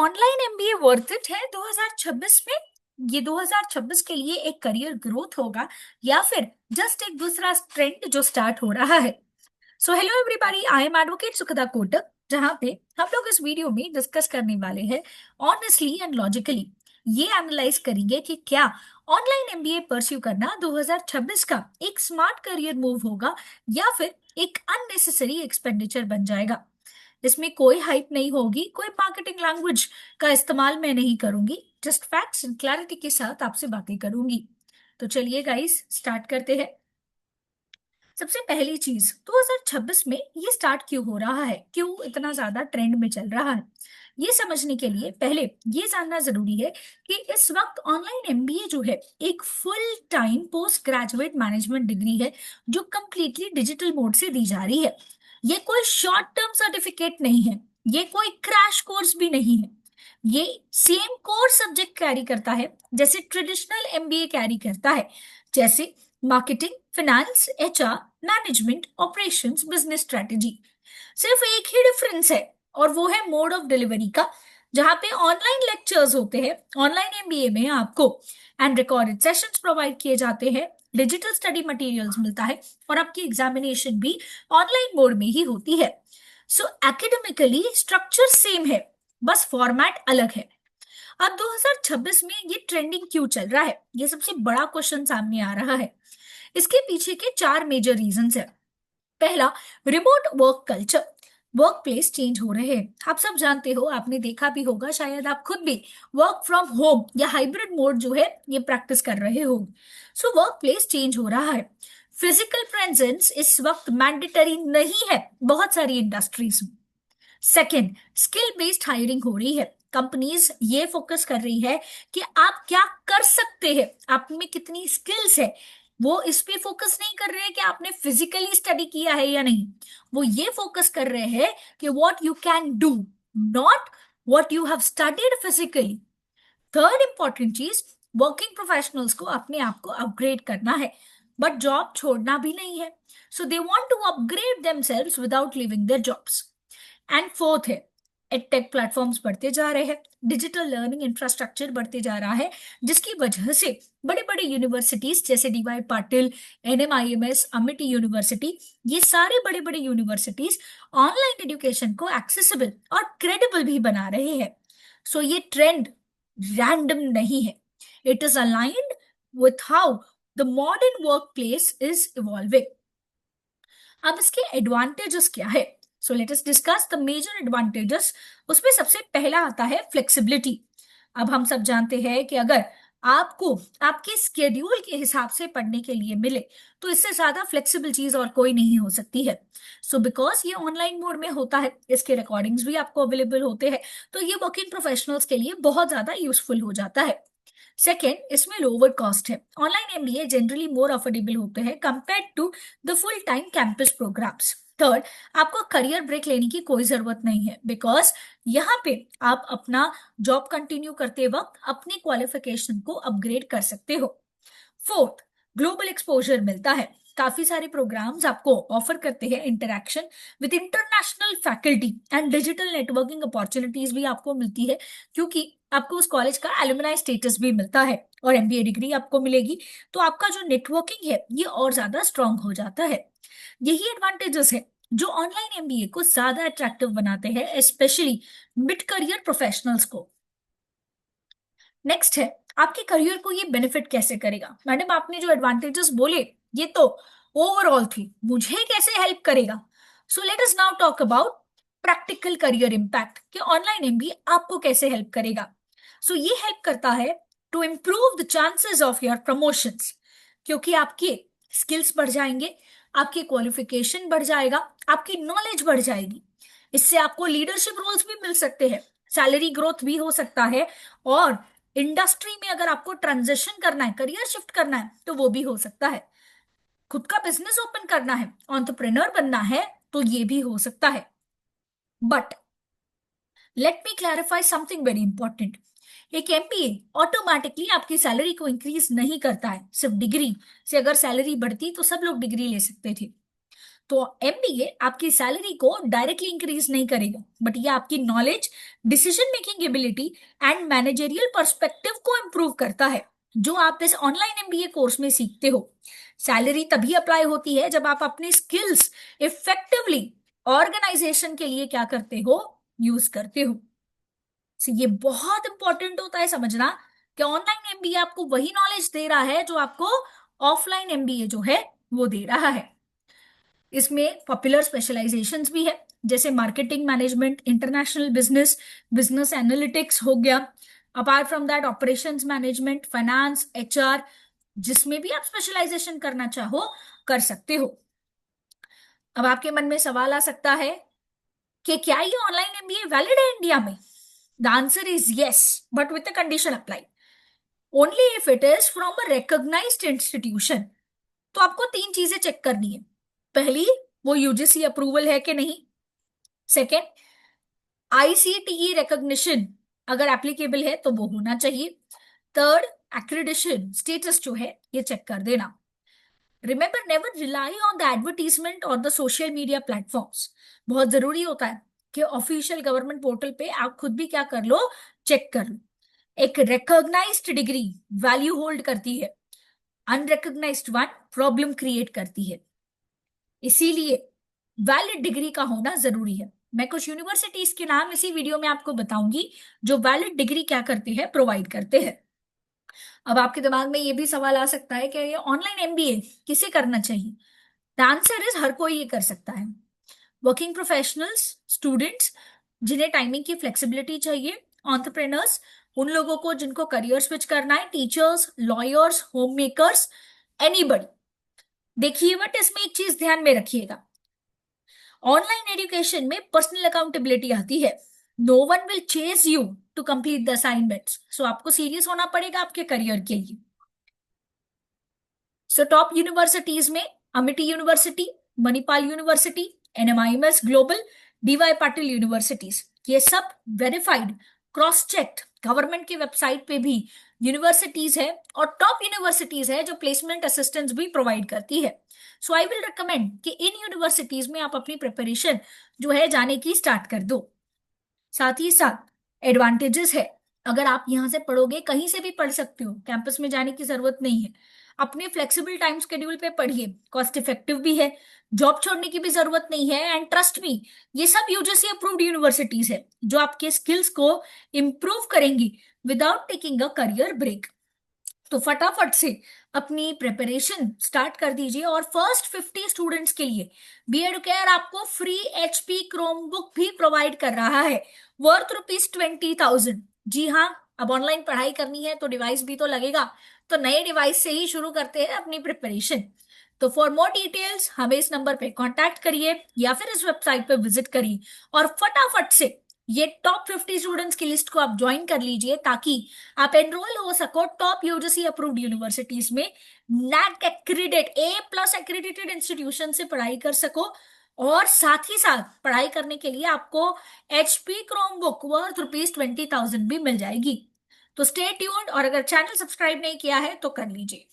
Online MBA worth it है 2026 में? ये 2026 के लिए एक करियर ग्रोथ होगा या फिर जस्ट एक दूसरा ट्रेंड जो स्टार्ट हो रहा है? So hello everybody, I am advocate Sukhada Kotak, जहां पे हम लोग इस वीडियो में डिस्कस करने वाले हैं ऑनेस्टली एंड लॉजिकली। ये एनालाइज करेंगे कि क्या ऑनलाइन एमबीए परस्यू करना 2026 का एक स्मार्ट करियर मूव होगा या फिर एक अननेसेसरी एक्सपेंडिचर बन जाएगा। इसमें कोई हाइप नहीं होगी, कोई मार्केटिंग लैंग्वेज का इस्तेमाल मैं नहीं करूंगी, जस्ट फैक्ट्स एंड क्लैरिटी के साथ आपसे बातें करूंगी। तो चलिए गाइस, स्टार्ट करते हैं। सबसे पहली चीज, 2026 में ये स्टार्ट क्यों हो रहा है, क्यों इतना ज्यादा ट्रेंड में चल रहा है, ये समझने के लिए पहले ये जानना जरूरी है कि इस वक्त ऑनलाइन एमबीए जो है एक full time post graduate management degree है जो कंप्लीटली डिजिटल मोड से दी जा रही है। ये कोई शॉर्ट टर्म सर्टिफिकेट नहीं है, ये कोई क्रैश कोर्स भी नहीं है। ये सेम कोर सब्जेक्ट कैरी करता है जैसे ट्रेडिशनल एमबीए कैरी करता है, जैसे marketing, finance, HR, management, operations, business strategy. सिर्फ एक ही डिफरेंस है और वो है मोड ऑफ डिलीवरी का। जहां पे ऑनलाइन लेक्चर्स होते हैं, ऑनलाइन एमबीए में आपको एंड रिकॉर्डेड सेशंस प्रोवाइड किए जाते हैं, डिजिटल स्टडी मटेरियल्स मिलता है और आपकी एग्जामिनेशन भी ऑनलाइन मोड में ही होती है। सो एकेडमिकली स्ट्रक्चर सेम है, बस फॉर्मेट अलग है। अब 2026 में ये ट्रेंडिंग क्यों चल रहा है, ये सबसे बड़ा क्वेश्चन सामने आ रहा है। इसके पीछे के चार मेजर रीजंस है। पहला, remote work culture. Work place change हो रहे हैं, आप सब जानते हो, आपने देखा भी होगा, शायद आप खुद भी वर्क फ्रॉम होम या हाइब्रिड मोड जो है ये प्रैक्टिस कर रहे हो। सो वर्क प्लेस चेंज हो रहा है। फिजिकल प्रेजेंस इस वक्त मैंडेटरी नहीं है बहुत सारी इंडस्ट्रीज में। सेकेंड, स्किल बेस्ड हायरिंग हो रही है। कंपनीज ये फोकस कर रही है कि आप क्या कर सकते हैं, आप में कितनी स्किल्स है। वो इस पे फोकस नहीं कर रहे हैं कि आपने फिजिकली स्टडी किया है या नहीं, वो ये फोकस कर रहे हैं कि what you can do, not what you have studied physically. Third important चीज, वर्किंग प्रोफेशनल्स को अपने आप को अपग्रेड करना है, बट जॉब छोड़ना भी नहीं है। So they want to upgrade themselves without living their jobs. And fourth है, एडटेक प्लेटफॉर्म्स बढ़ते जा रहे हैं, डिजिटल लर्निंग इंफ्रास्ट्रक्चर बढ़ते जा रहा है, जिसकी वजह से बड़े बड़े यूनिवर्सिटीज जैसे DY Patil, NMIMS, Amity university, ये सारे बड़े बड़े यूनिवर्सिटीज ऑनलाइन एजुकेशन को एक्सेसिबल और क्रेडिबल भी बना रहे हैं। सो ये ट्रेंड रैंडम नहीं है, it is aligned with how the modern work place is evolving. अब इसके एडवांटेजेस क्या है? So let us discuss the major advantages. उसमें सबसे पहला आता है फ्लेक्सिबिलिटी। अब हम सब जानते हैं कि अगर आपको आपके स्केड्यूल के हिसाब से पढ़ने के लिए मिले तो इससे ज्यादा फ्लेक्सिबल चीज और कोई नहीं हो सकती है। सो बिकॉज ये ऑनलाइन मोड में होता है, इसके रिकॉर्डिंग्स भी आपको अवेलेबल होते हैं, तो ये वर्किंग प्रोफेशनल्स के लिए बहुत ज्यादा यूजफुल हो जाता है। सेकेंड, इसमें लोअर कॉस्ट है। Online MBA generally more affordable होते हैं compare to the full time campus programs. Third, आपको करियर ब्रेक लेने की कोई जरूरत नहीं है, बिकॉज यहाँ पे आप अपना जॉब कंटिन्यू करते वक्त अपनी क्वालिफिकेशन को अपग्रेड कर सकते हो। फोर्थ, ग्लोबल एक्सपोजर मिलता है। काफी सारे प्रोग्राम्स आपको ऑफर करते हैं interaction with international faculty and digital networking opportunities भी आपको मिलती है, क्योंकि आपको उस कॉलेज का एलुमनाई स्टेटस भी मिलता है और एमबीए डिग्री आपको मिलेगी, तो आपका जो नेटवर्किंग है ये और ज्यादा स्ट्रांग हो जाता है। यही एडवांटेजेस है जो ऑनलाइन एमबीए को ज्यादा अट्रैक्टिव बनाते हैं, स्पेशली मिड करियर प्रोफेशनल्स को। नेक्स्ट है, आपके करियर को ये बेनिफिट कैसे करेगा? मैडम, आपने जो एडवांटेजेस बोले ये तो ओवरऑल थी, मुझे कैसे हेल्प करेगा? So let us now talk about practical career impact कि ऑनलाइन एमबीए आपको कैसे हेल्प करेगा। सो ये हेल्प करता है to improve the chances of your promotions, क्योंकि आपके स्किल्स बढ़ जाएंगे, आपके क्वालिफिकेशन बढ़ जाएगा, आपकी नॉलेज बढ़ जाएगी। इससे आपको लीडरशिप रोल्स भी मिल सकते हैं, सैलरी ग्रोथ भी हो सकता है, और इंडस्ट्री में अगर आपको ट्रांजिशन करना है, करियर शिफ्ट करना है, तो वो भी हो सकता है। खुद का बिजनेस ओपन करना है, एंटरप्रेन्योर बनना है, तो ये भी हो सकता है। But let me clarify something very important. एक एमबीए ऑटोमेटिकली आपकी सैलरी को इंक्रीज नहीं करता है। सिर्फ डिग्री से अगर सैलरी बढ़ती तो सब लोग डिग्री ले सकते थे। तो एमबीए आपकी सैलरी को डायरेक्टली इंक्रीज नहीं करेगा, बट ये आपकी knowledge, decision making ability and managerial perspective को इंप्रूव करता है, जो आप इस ऑनलाइन एमबीए कोर्स में सीखते हो। सैलरी तभी अप्लाई होती है जब आप अपनी स्किल्स इफेक्टिवली ऑर्गेनाइजेशन के लिए क्या करते हो, यूज करते हो। ये बहुत इंपॉर्टेंट होता है समझना कि ऑनलाइन एमबीए आपको वही नॉलेज दे रहा है जो आपको ऑफलाइन एमबीए जो है वो दे रहा है। इसमें पॉपुलर स्पेशलाइजेशंस भी है, जैसे marketing management, international business, business analytics हो गया। Apart from that operations management, finance, HR, जिसमें भी आप स्पेशलाइजेशन करना चाहो कर सकते हो। अब आपके मन में सवाल आ सकता है कि क्या ये ऑनलाइन एमबीए वैलिड है इंडिया में? The answer is yes, but with the condition apply, only if it is from a recognised institution. तो आपको तीन चीजें चेक करनी है। पहली, वो यूजीसी अप्रूवल है कि नहीं। सेकेंड, आईसीटीई रिकॉग्निशन अगर एप्लीकेबल है तो वो होना चाहिए। थर्ड, एक्रेडिशन स्टेटस जो है ये चेक कर देना। Remember, never rely on the advertisement और द सोशल मीडिया प्लेटफॉर्म्स। बहुत जरूरी होता है कि ऑफिशियल गवर्नमेंट पोर्टल पे आप खुद भी क्या कर लो, चेक कर लो। एक रिकॉग्नाइज्ड डिग्री वैल्यू होल्ड करती है, अनरिकॉग्नाइज्ड वन प्रॉब्लम क्रिएट करती है। इसीलिए वैलिड डिग्री का होना जरूरी है। मैं कुछ यूनिवर्सिटीज के नाम इसी वीडियो में आपको बताऊंगी जो वैलिड डिग्री क्या करते हैं, प्रोवाइड करते हैं। अब आपके दिमाग में ये भी सवाल आ सकता है कि ये ऑनलाइन एमबीए किसे करना चाहिए? द आंसर इज हर कोई ये कर सकता है। वर्किंग प्रोफेशनल्स, स्टूडेंट्स जिन्हें टाइमिंग की फ्लेक्सिबिलिटी चाहिए, एंटरप्रेन्योर्स उन लोगों को जिनको करियर स्विच करना है, teachers, lawyers, home makers, anybody. देखिए बट इसमें एक चीज ध्यान में रखिएगा, ऑनलाइन एजुकेशन में पर्सनल अकाउंटेबिलिटी आती है। No one will chase you to complete the assignments, so आपको सीरियस होना पड़ेगा आपके करियर के लिए। सो टॉप यूनिवर्सिटीज में Amity university, Manipal university, NMIMS global, D Y Patil universities, ये सब वेरीफाइड, क्रॉस चेक्ड गवर्नमेंट की वेबसाइट पे भी यूनिवर्सिटीज है, और टॉप यूनिवर्सिटीज है जो प्लेसमेंट असिस्टेंस भी प्रोवाइड करती है। सो आई विल रिकमेंड कि इन यूनिवर्सिटीज में आप अपनी प्रिपरेशन जो है जाने की स्टार्ट कर दो। साथ ही साथ एडवांटेजेस है, अगर आप यहाँ से पढ़ोगे, कहीं से भी पढ़ सकते हो, कैंपस में जाने की जरूरत नहीं है। अपने फ्लेक्सिबल टाइम शेड्यूल पे पढ़िए, कॉस्ट इफेक्टिव भी है, जॉब छोड़ने की भी जरूरत नहीं है, एंड ट्रस्ट मी, ये सब यूजीसी अप्रूव्ड यूनिवर्सिटीज है जो आपके स्किल्स को इंप्रूव करेंगी without taking a career break. तो फटाफट से अपनी प्रिपरेशन स्टार्ट कर दीजिए, और फर्स्ट 50 स्टूडेंट्स के लिए बी एडुकेयर आपको फ्री एचपी क्रोम बुक भी प्रोवाइड कर रहा है, वर्थ ₹20,000। जी हाँ, अब ऑनलाइन पढ़ाई करनी है तो डिवाइस भी तो लगेगा, तो नए डिवाइस से ही शुरू करते हैं अपनी प्रिपरेशन। तो फॉर मोर डिटेल्स हमें इस नंबर पे कांटेक्ट करिए या फिर इस वेबसाइट पे विजिट करिए, और फटाफट से ये टॉप 50 स्टूडेंट्स की लिस्ट को आप ज्वाइन कर लीजिए, ताकि आप एनरोल हो सको टॉप यूजीसी अप्रूव्ड यूनिवर्सिटीज में, NAAC accredit A+ accredited institution से पढ़ाई कर सको, और साथ ही साथ पढ़ाई करने के लिए आपको एचपी क्रोम बुक वर्थ ₹20,000 भी मिल जाएगी। तो स्टे ट्यून्ड, और अगर चैनल सब्सक्राइब नहीं किया है तो कर लीजिए।